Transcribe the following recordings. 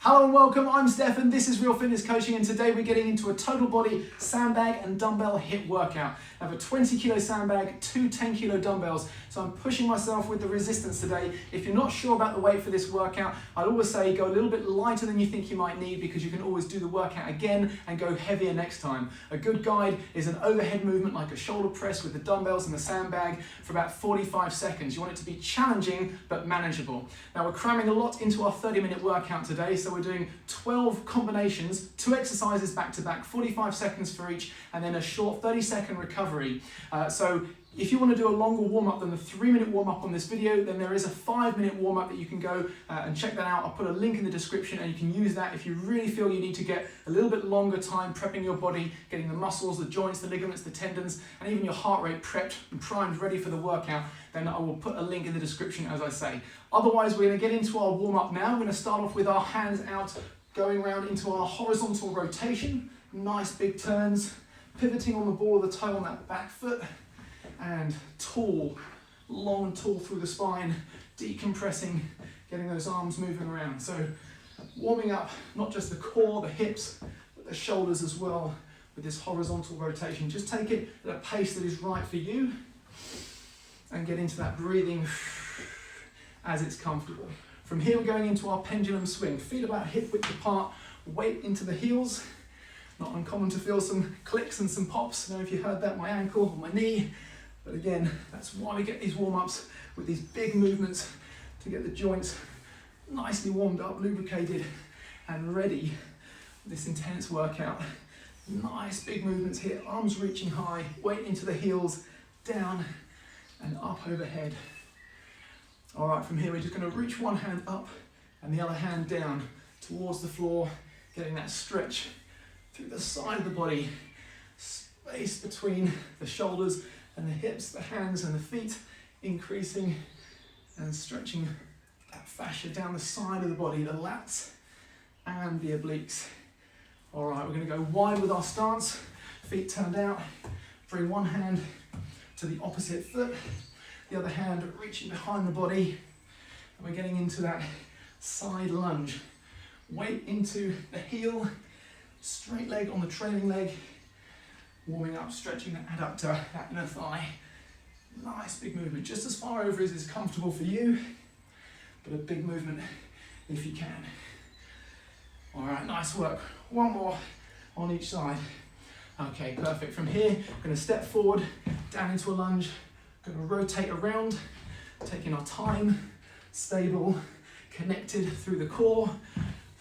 Hello and welcome, I'm Stefan, this is Real Fitness Coaching, and today we're getting into a total body sandbag and dumbbell hit workout. I have a 20 kilo sandbag, two 10 kilo dumbbells, so I'm pushing myself with the resistance today. If you're not sure about the weight for this workout, I'd always say go a little bit lighter than you think you might need, because you can always do the workout again and go heavier next time. A good guide is an overhead movement like a shoulder press with the dumbbells and the sandbag for about 45 seconds. You want it to be challenging but manageable. Now we're cramming a lot into our 30-minute workout today, so we're doing 12 combinations, 2 exercises back to back, 45 seconds for each, and then a short 30-second recovery. So if you want to do a longer warm-up than the 3-minute warm-up on this video, then there is a 5-minute warm-up that you can go and check that out. I'll put a link in the description, and you can use that if you really feel you need to get a little bit longer time prepping your body, getting the muscles, the joints, the ligaments, the tendons, and even your heart rate prepped and primed, ready for the workout. Then I will put a link in the description, as I say. Otherwise, we're going to get into our warm-up now. We're going to start off with our hands out, going around into our horizontal rotation. Nice big turns, pivoting on the ball of the toe on that back foot, and tall, long and tall through the spine, decompressing, getting those arms moving around. So warming up not just the core, the hips, but the shoulders as well with this horizontal rotation. Just take it at a pace that is right for you and get into that breathing as it's comfortable. From here, we're going into our pendulum swing. Feet about hip width apart, weight into the heels. Not uncommon to feel some clicks and some pops. I don't know if you heard that, my ankle or my knee. But again, that's why we get these warm-ups with these big movements to get the joints nicely warmed up, lubricated, and ready for this intense workout. Nice big movements here, arms reaching high, weight into the heels, down and up overhead. All right, from here we're just going to reach one hand up and the other hand down towards the floor, getting that stretch through the side of the body, space between the shoulders and the hips, the hands and the feet, increasing and stretching that fascia down the side of the body, the lats and the obliques. All right, we're going to go wide with our stance, feet turned out, bring one hand to the opposite foot, the other hand reaching behind the body, and we're getting into that side lunge. Weight into the heel, straight leg on the trailing leg, warming up, stretching that adductor, that inner thigh. Nice big movement, just as far over as is comfortable for you, but a big movement if you can. All right, nice work. One more on each side. Okay, perfect. From here, I'm going to step forward, down into a lunge, going to rotate around, taking our time, stable, connected through the core,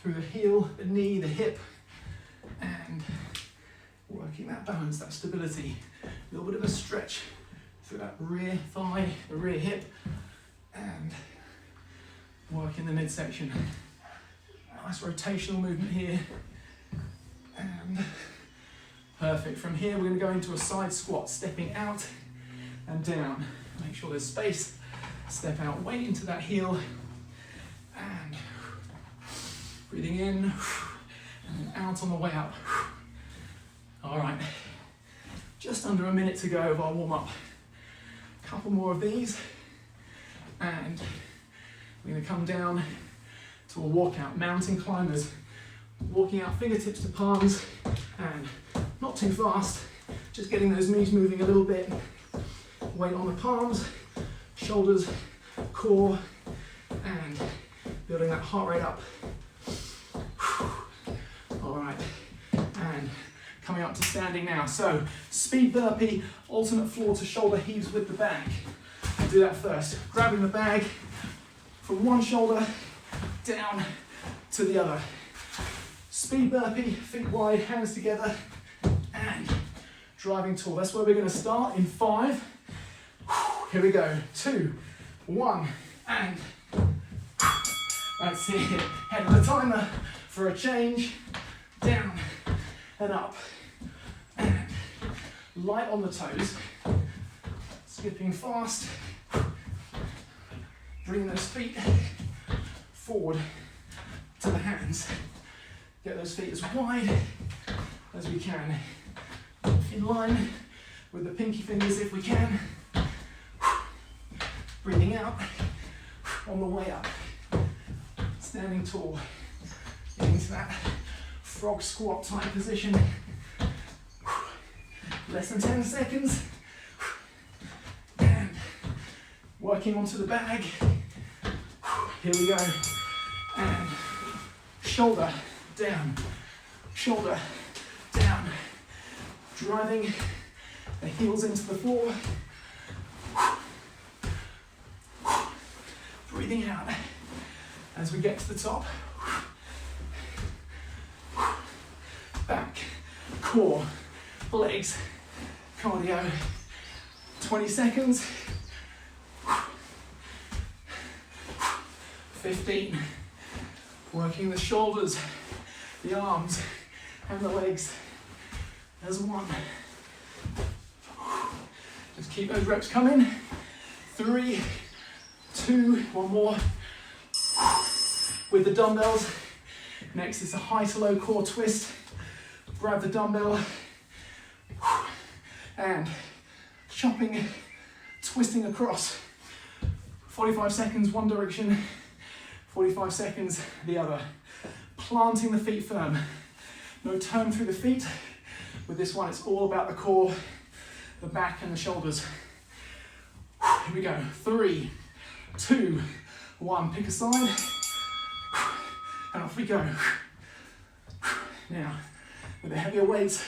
through the heel, the knee, the hip, and working that balance, that stability. A little bit of a stretch through that rear thigh, the rear hip, and working the midsection. Nice rotational movement here, and perfect. From here, we're going to go into a side squat, stepping out and down. Make sure there's space. Step out, weight into that heel, and breathing in, and then out on the way up. All right, just under a minute to go of our warm-up. A couple more of these, and we're going to come down to a walkout, mountain climbers. Walking out fingertips to palms, and not too fast, just getting those knees moving a little bit. Weight on the palms, shoulders, core, and building that heart rate up. All right, and coming up to standing now. So speed burpee, alternate floor to shoulder heaves with the bag. I'll do that first. Grabbing the bag from one shoulder down to the other. Speed burpee, feet wide, hands together, and driving tall. That's where we're going to start in 5. Here we go. 2, 1, and that's it. Head of the timer for a change. Down and up, and light on the toes. Skipping fast. Bring those feet forward to the hands. Get those feet as wide as we can. In line with the pinky fingers if we can. Breathing out on the way up. Standing tall into that frog squat type position. Less than 10 seconds. And working onto the bag. Here we go. And shoulder down, shoulder down. Driving the heels into the floor. Breathing out as we get to the top. Back, core, legs, cardio. 20 seconds. 15. Working the shoulders, the arms, and the legs as one. Just keep those reps coming. 3, 2, one more. With the dumbbells. Next is a high to low core twist. Grab the dumbbell and chopping, twisting across. 45 seconds one direction, 45 seconds the other. Planting the feet firm. No turn through the feet. With this one, it's all about the core, the back and the shoulders. Here we go. 3, 2, 1. Pick a side. And off we go. Now, with the heavier weights,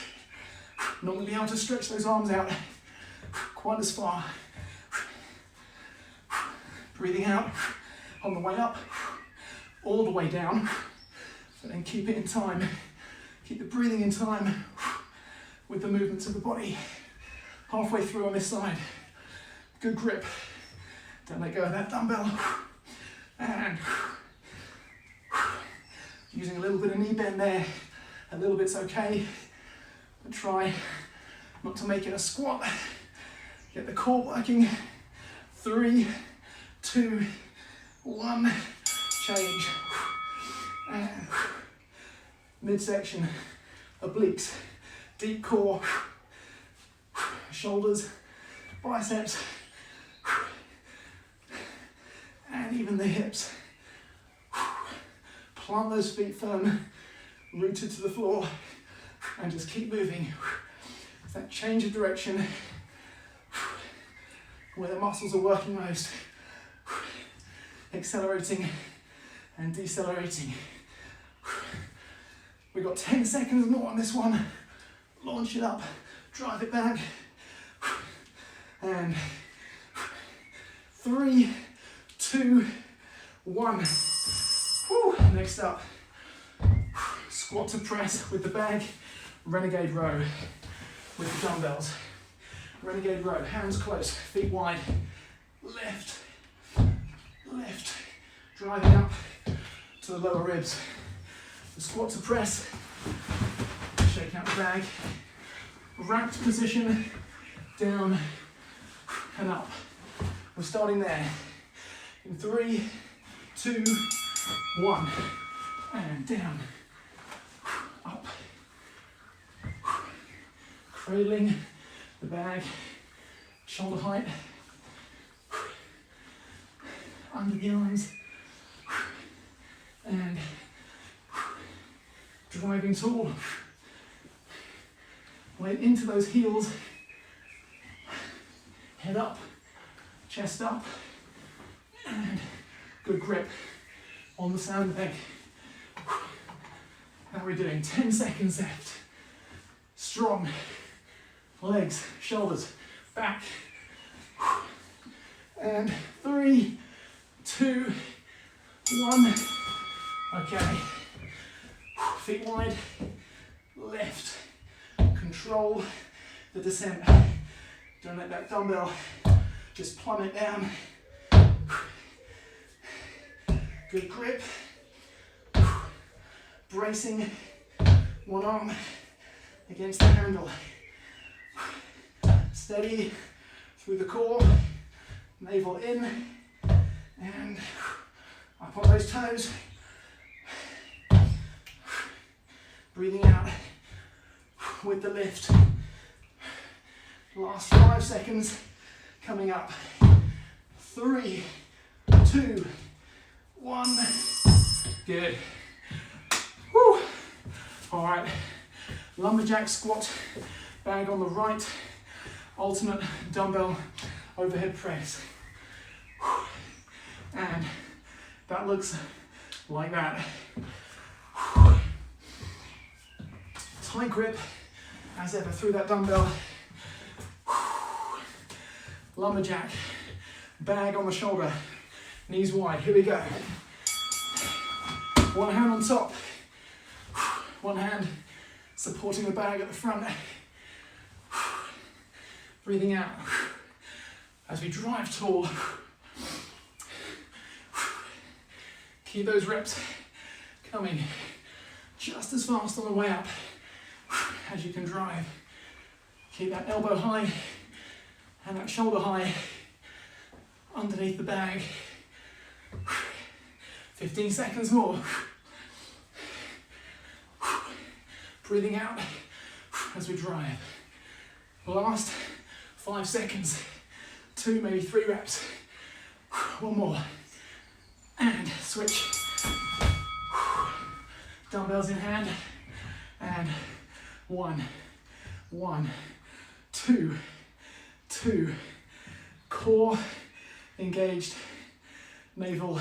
not going to be able to stretch those arms out quite as far. Breathing out on the way up, all the way down, but then keep it in time. Keep the breathing in time with the movements of the body. Halfway through on this side. Good grip. Don't let go of that dumbbell. And using a little bit of knee bend there. A little bit's okay, but try not to make it a squat. Get the core working. 3, 2, 1. Change. And midsection, obliques, deep core, shoulders, biceps, and even the hips. Plant those feet firm, rooted to the floor, and just keep moving. It's that change of direction where the muscles are working most. Accelerating and decelerating. We've got 10 seconds more on this one. Launch it up, drive it back. And 3, 2, 1. Whew. Next up, squat to press with the bag, renegade row with the dumbbells. Renegade row, hands close, feet wide, lift, lift, driving up to the lower ribs. The squat to press, shake out the bag, wrapped position, down and up. We're starting there. In 3, 2, 1, and down, up, cradling the bag, shoulder height, under the arms, and driving tall. Weight into those heels, head up, chest up, and good grip on the sandbag. How are we doing? 10 seconds left. Strong. Legs, shoulders, back. And 3, 2, 1. Okay. Feet wide, lift. Control the descent. Don't let that dumbbell just plummet down. Good grip. Bracing one arm against the handle. Steady through the core, navel in, and up on those toes. Breathing out with the lift. Last 5 seconds coming up. 3, 2, 1. Good. Woo. All right, lumberjack squat, bag on the right, alternate dumbbell overhead press. And that looks like that. Tight grip as ever through that dumbbell. Lumberjack, bag on the shoulder, knees wide. Here we go. One hand on top, one hand supporting the bag at the front. Breathing out as we drive tall. Keep those reps coming just as fast on the way up as you can drive. Keep that elbow high and that shoulder high underneath the bag. 15 seconds more. Breathing out as we drive. Last 5 seconds. 2, maybe 3 reps. One more. And switch. Dumbbells in hand. And 1, 2, 2. Core engaged. Navel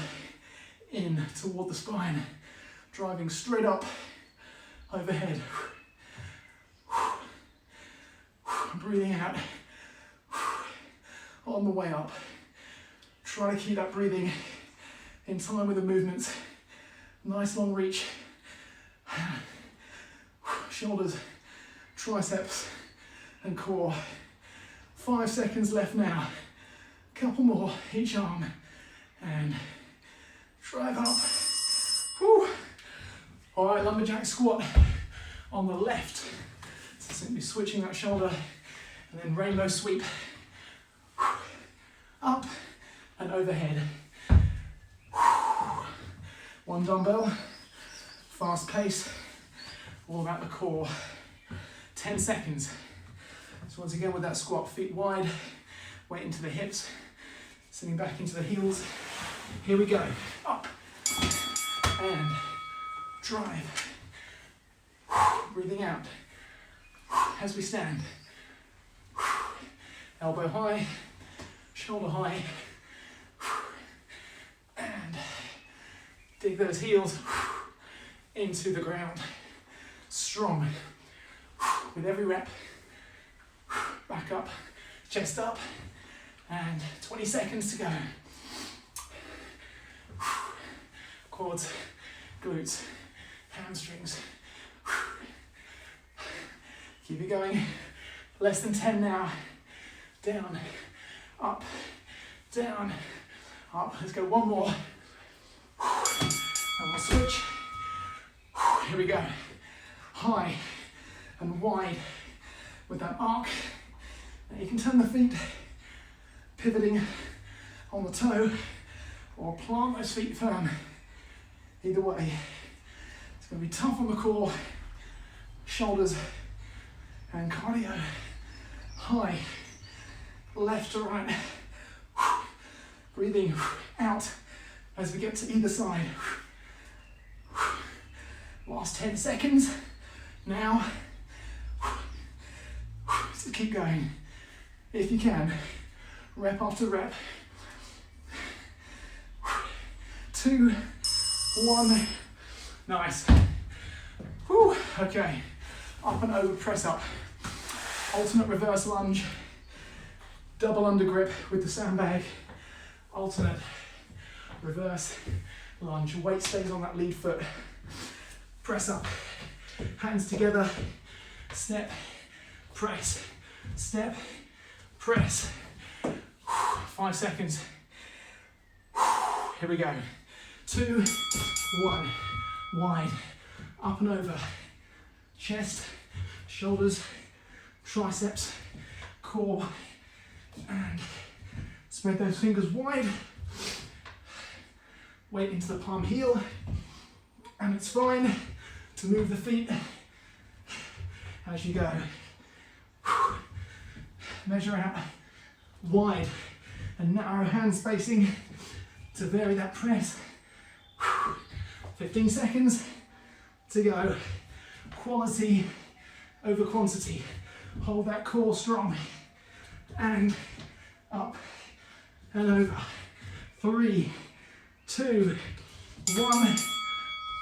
in toward the spine. Driving straight up overhead. Breathing out on the way up. Try to keep that breathing in time with the movements. Nice long reach. Shoulders, triceps, and core. 5 seconds left now. Couple more each arm. And drive up. Whew. All right, lumberjack squat on the left. So simply switching that shoulder and then rainbow sweep. Up and overhead. One dumbbell, fast pace, all about the core. 10 seconds. So once again with that squat, feet wide, weight into the hips, sitting back into the heels. Here we go. Up and drive. Breathing out as we stand. Elbow high, shoulder high, and dig those heels into the ground. Strong. With every rep, back up, chest up, and 20 seconds to go. Quads, glutes, hamstrings. Keep it going. Less than 10 now. Down, up, down, up. Let's go one more. And we'll switch. Here we go. High and wide with that arc. Now you can turn the feet, pivoting on the toe, or plant those feet firm. Either way. It's going to be tough on the core, shoulders, and cardio. High, left to right. Breathing out as we get to either side. Last 10 seconds. Now, so keep going. If you can, rep after rep. 2, 1. Nice. Whew. Okay. Up and over, press up. Alternate reverse lunge. Double under grip with the sandbag. Alternate reverse lunge. Weight stays on that lead foot. Press up. Hands together. Step, press, step, press. 5 seconds. Here we go. 2, 1. Wide. Up and over. Chest, shoulders, triceps, core, and spread those fingers wide. Weight into the palm heel, and it's fine to move the feet as you go. Measure out wide and narrow hand spacing to vary that press. 15 seconds to go. Quality over quantity. Hold that core strong. And up and over. 3, 2, 1.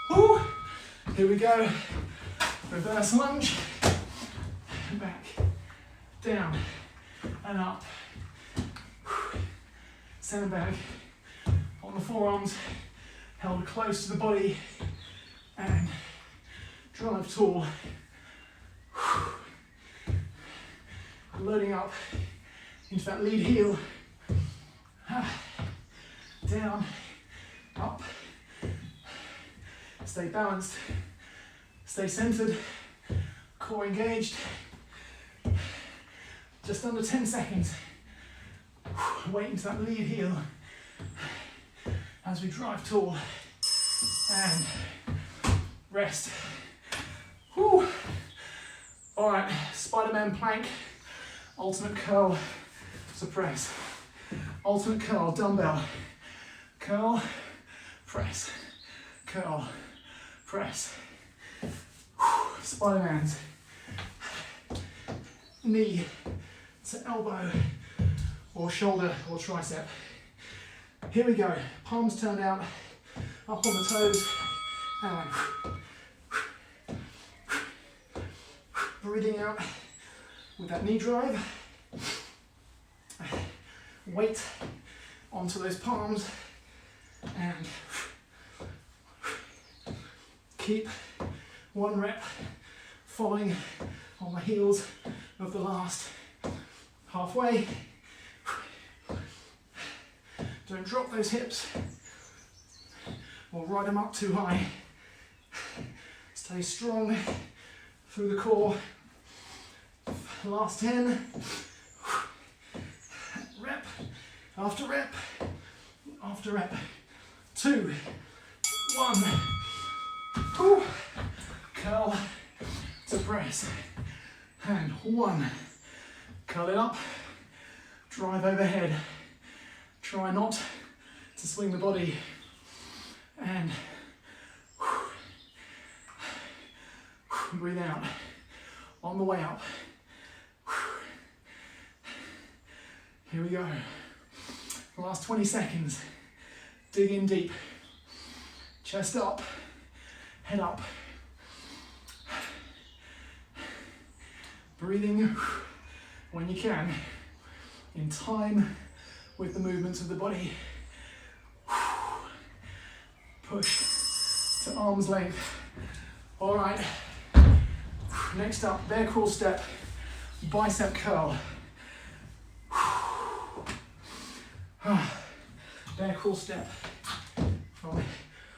Woo. Here we go. Reverse lunge. Back, down, and up. Sandbag on the forearms, held close to the body, and drive tall. Loading up into that lead heel. Down, up. Stay balanced, stay centered, core engaged. Just under 10 seconds. Wait into that lead heel as we drive tall and rest. Whew. All right, Spiderman plank, alternate curl to press. Alternate curl, dumbbell, curl, press, curl, press. Spiderman's knee to elbow or shoulder or tricep. Here we go, palms turned out, up on the toes, and breathing out with that knee drive. Weight onto those palms and keep 1 rep following on the heels of the last. Halfway. Don't drop those hips or ride them up too high. Stay strong through the core. Last 10. Rep after rep after rep. 2, 1. Whew. Curl to press. And 1. Curl it up. Drive overhead. Try not to swing the body. And breathe out on the way up. Here we go. The last 20 seconds. Dig in deep. Chest up, head up. Breathing when you can, in time with the movements of the body. Push to arm's length. All right. Next up, bear crawl step, bicep curl. Bear crawl step from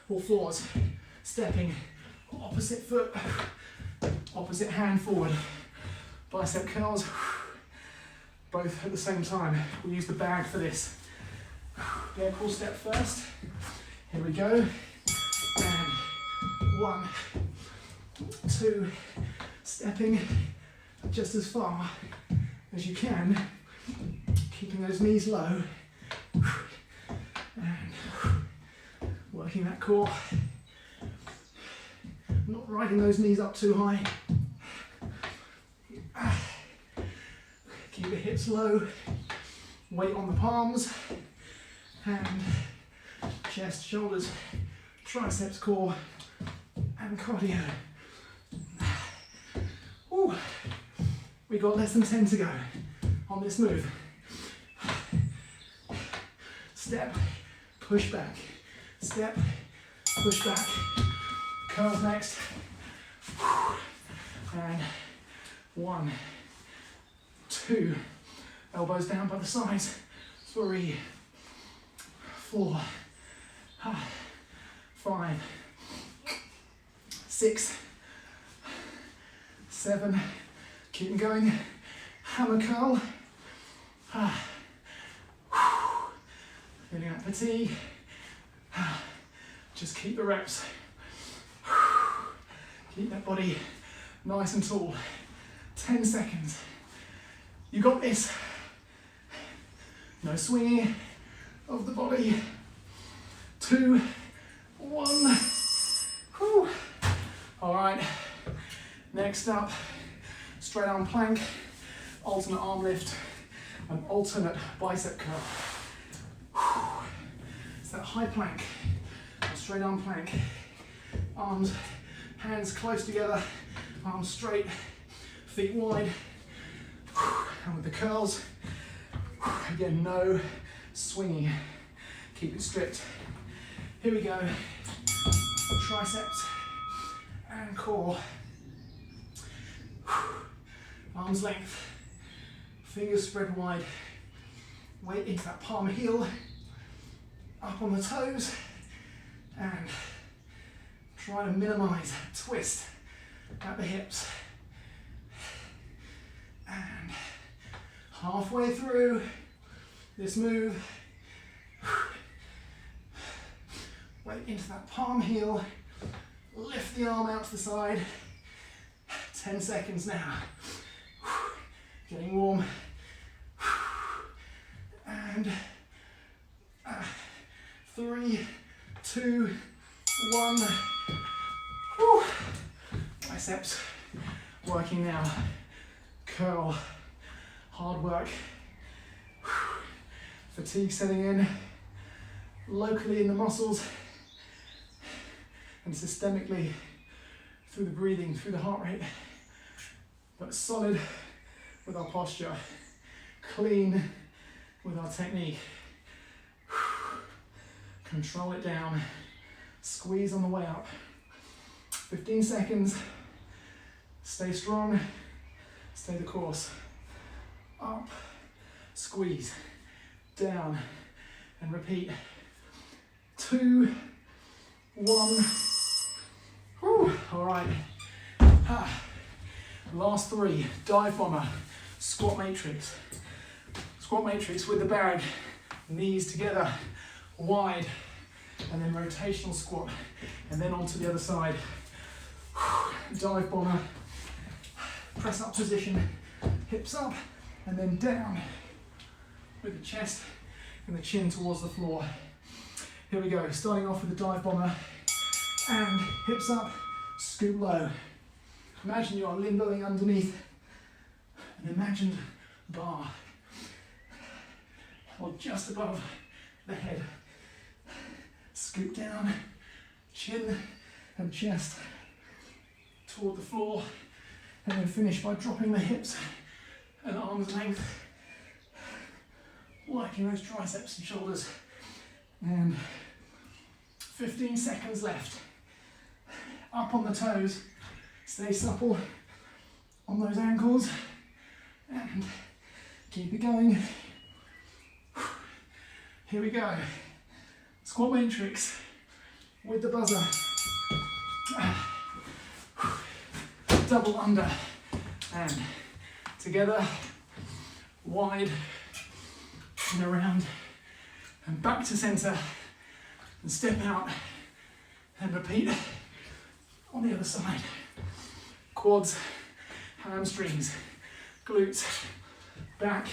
all fours, stepping opposite foot, opposite hand forward. Bicep curls, both at the same time. We'll use the bag for this. Bear crawl step first. Here we go. And 1, 2, stepping just as far as you can, keeping those knees low. And working that core. Not riding those knees up too high. Keep the hips low. Weight on the palms. And chest, shoulders, triceps, core, and cardio. Ooh. We got less than 10 to go on this move. Step, push back. Step, push back. Curls next. And 1, 2, elbows down by the sides. 3, 4, 5, 6, 7. Keep them going. Hammer curl. Feeling that fatigue. Just keep the reps. Keep that body nice and tall. 10 seconds. You got this. No swinging of the body. 2, 1. Whew. All right. Next up, straight arm plank, alternate arm lift, and alternate bicep curl. It's that high plank, straight arm plank, arms, hands close together, arms straight, feet wide, and with the curls, again, no swinging, keep it stripped. Here we go, triceps and core, arms length, fingers spread wide, weight into that palm heel, up on the toes, and try to minimize twist at the hips. And halfway through this move, weight into that palm heel, lift the arm out to the side. 10 seconds now. Getting warm. And 3, 2, 1. Whew. Biceps working now. Curl. Hard work. Fatigue setting in. Locally in the muscles and systemically through the breathing, through the heart rate. But solid with our posture. Clean with our technique. Control it down. Squeeze on the way up. 15 seconds. Stay strong. Stay the course. Up. Squeeze. Down. And repeat. 2, 1. Whew. All right. Last 3. Dive bomber. Squat matrix. Squat matrix with the bag. Knees together. Wide. And then rotational squat. And then onto the other side. Dive bomber. Press up position. Hips up. And then down. With the chest and the chin towards the floor. Here we go, starting off with the dive bomber and hips up, scoop low. Imagine you are limboing underneath an imagined bar or just above the head. Scoop down, chin and chest toward the floor, and then finish by dropping the hips and arms length, working those triceps and shoulders. And 15 seconds left. Up on the toes, stay supple on those ankles, and keep it going. Here we go. Squat matrix with the buzzer. Double under and together, wide and around. And back to center, and step out, and repeat on the other side. Quads, hamstrings, glutes, back,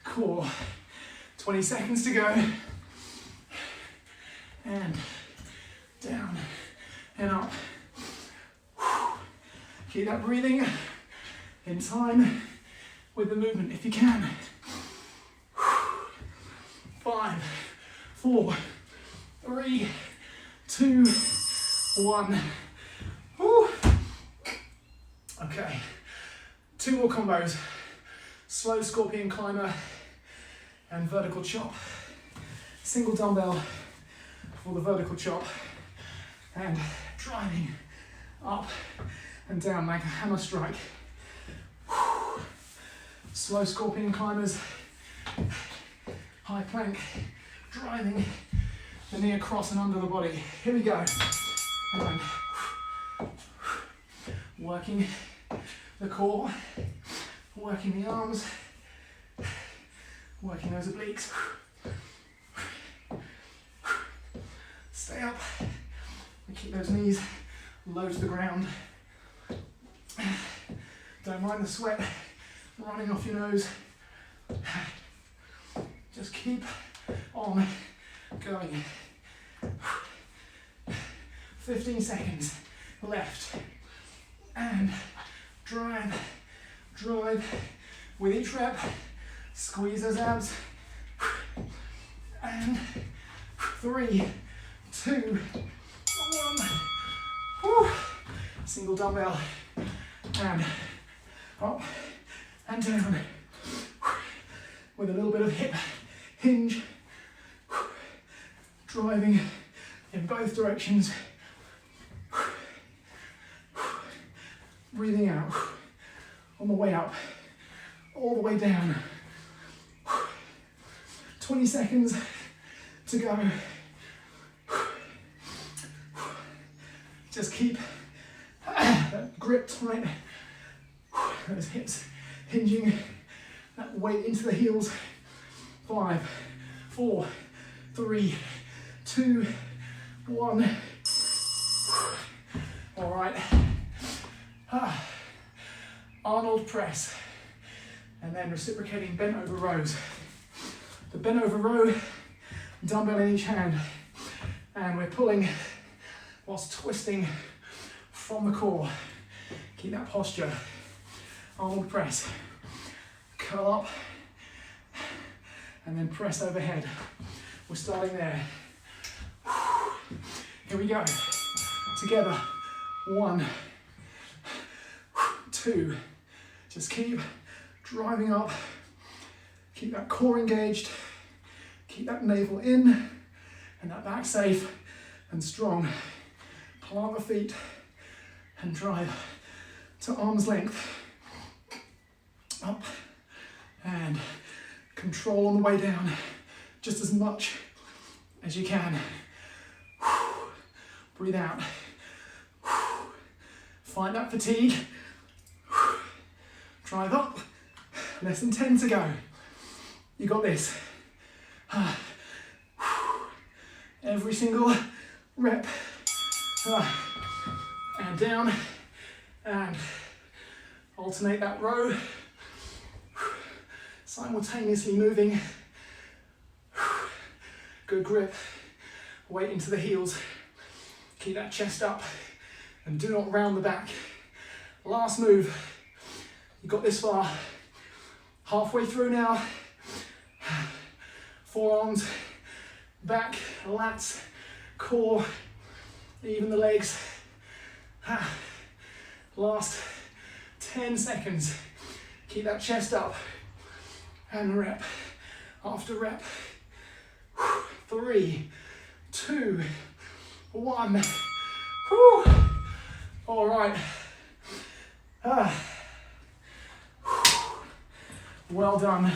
core. 20 seconds to go. And down and up. Keep that breathing in time with the movement if you can. 5, 4, 3, 2, 1. Woo. Okay, 2 more combos. Slow scorpion climber and vertical chop. Single dumbbell for the vertical chop and driving up and down like a hammer strike. Slow scorpion climbers. High plank, driving the knee across and under the body. Here we go. And working the core, working the arms, working those obliques. Stay up and keep those knees low to the ground. Don't mind the sweat running off your nose. Just keep on going. 15 seconds left. and drive, drive. With each rep, squeeze those abs. And 3, 2, 1. Woo. Single dumbbell. And up and down. With a little bit of hip hinge. Driving in both directions. Breathing out. On the way up. All the way down. 20 seconds to go. Just keep that grip tight. Those hips hinging. That weight into the heels. 5, 4, 3, 2, 1. All right. Arnold press. And then reciprocating bent over rows. The bent over row, dumbbell in each hand. And we're pulling whilst twisting from the core. Keep that posture. Arnold press. Curl up. And then press overhead. We're starting there. Here we go. Together. 1, 2. Just keep driving up. Keep that core engaged. Keep that navel in and that back safe and strong. Plant the feet and drive to arm's length. Up and control on the way down. Just as much as you can. Breathe out. Find that fatigue. Drive up. Less than 10 to go. You got this. Every single rep. And down. And alternate that row. Simultaneously moving. Good grip. Weight into the heels. Keep that chest up. And do not round the back. Last move. You got this far. Halfway through now. Forearms, back, lats, core, even the legs. Last 10 seconds. Keep that chest up. And rep after rep. 3, 2, 1. Whew. All right. Well done.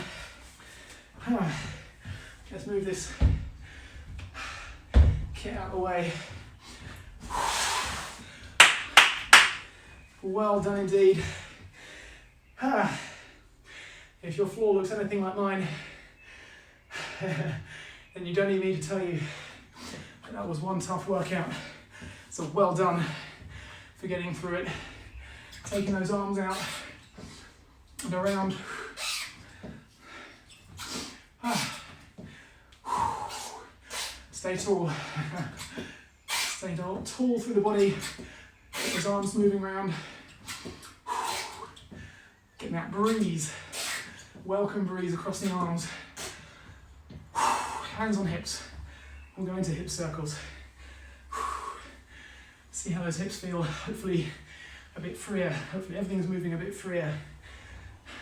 Let's move this kit out of the way. Well done indeed. If your floor looks anything like mine, then you don't need me to tell you that was one tough workout. So well done for getting through it. Taking those arms out and around. Stay tall. Stay tall through the body. Get those arms moving around. Getting that breeze. Welcome breeze across the arms. Hands on hips. We'll go into hip circles. See how those hips feel. Hopefully a bit freer. Hopefully everything's moving a bit freer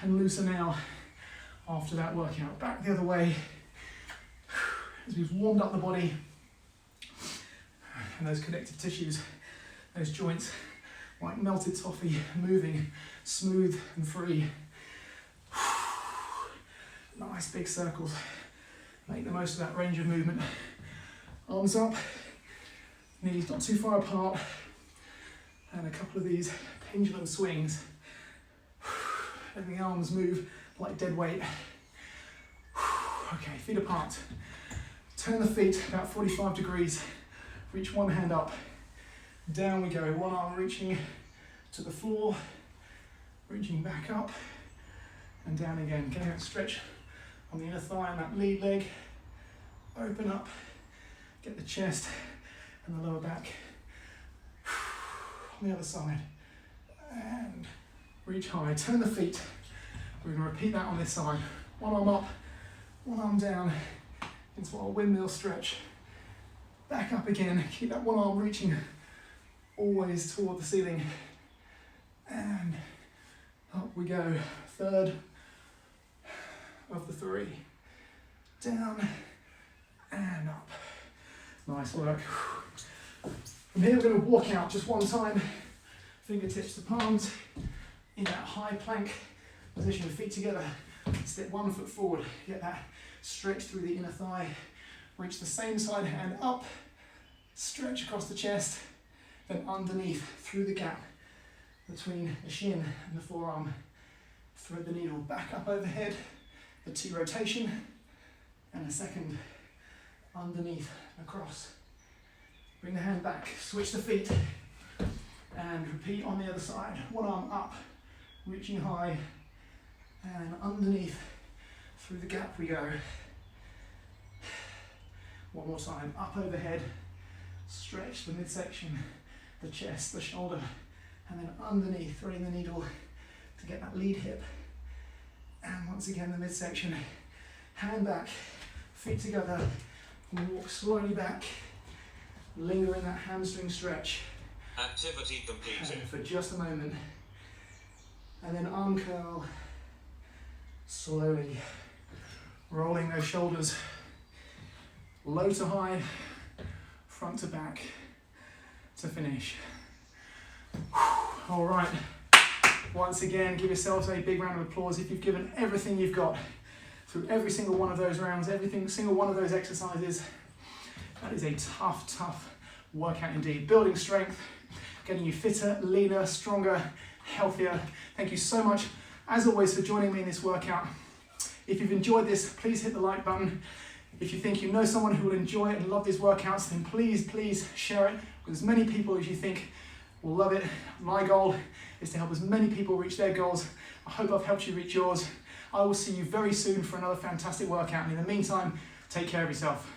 and looser now after that workout. Back the other way as we've warmed up the body and those connective tissues, those joints like melted toffee, moving smooth and free. Nice big circles. Make the most of that range of movement. Arms up, knees not too far apart, and a couple of these pendulum swings. And the arms move like dead weight. Okay, feet apart. Turn the feet about 45 degrees. Reach one hand up. Down we go. One arm reaching to the floor, reaching back up and down again. Getting that stretch on the inner thigh and that lead leg. Open up. Get the chest and the lower back. On the other side. reach high, turn the feet. We're going to repeat that on this side. One arm up, one arm down into our windmill stretch. Back up again, keep that one arm reaching always toward the ceiling. And up we go. Third of the three. Down and up. Nice work. From here we're going to walk out just one time. Fingertips to palms. In that high plank position, feet together. Step 1 foot forward. Get that stretch through the inner thigh. Reach the same side hand up. Stretch across the chest. Then underneath, through the gap between the shin and the forearm. Thread the needle back up overhead. The T rotation. And a second underneath, across. Bring the hand back. Switch the feet. And repeat on the other side. One arm up. Reaching high. And underneath, through the gap we go. One more time, up overhead, stretch the midsection, the chest, the shoulder, and then underneath, threading the needle to get that lead hip. And once again, the midsection, hand back, feet together, and walk slowly back. Linger in that hamstring stretch. Activity completed. For just a moment. And then arm curl, slowly rolling those shoulders low to high, front to back to finish. All right, once again, give yourselves a big round of applause if you've given everything you've got through every single one of those rounds, every single one of those exercises. That is a tough workout indeed. Building strength, getting you fitter, leaner, stronger, healthier. Thank you so much, as always, for joining me in this workout. If you've enjoyed this, please hit the like button. If you think you know someone who will enjoy it and love these workouts, then please share it with as many people as you think will love it. My goal is to help as many people reach their goals. I hope I've helped you reach yours. I will see you very soon for another fantastic workout. And in the meantime, take care of yourself.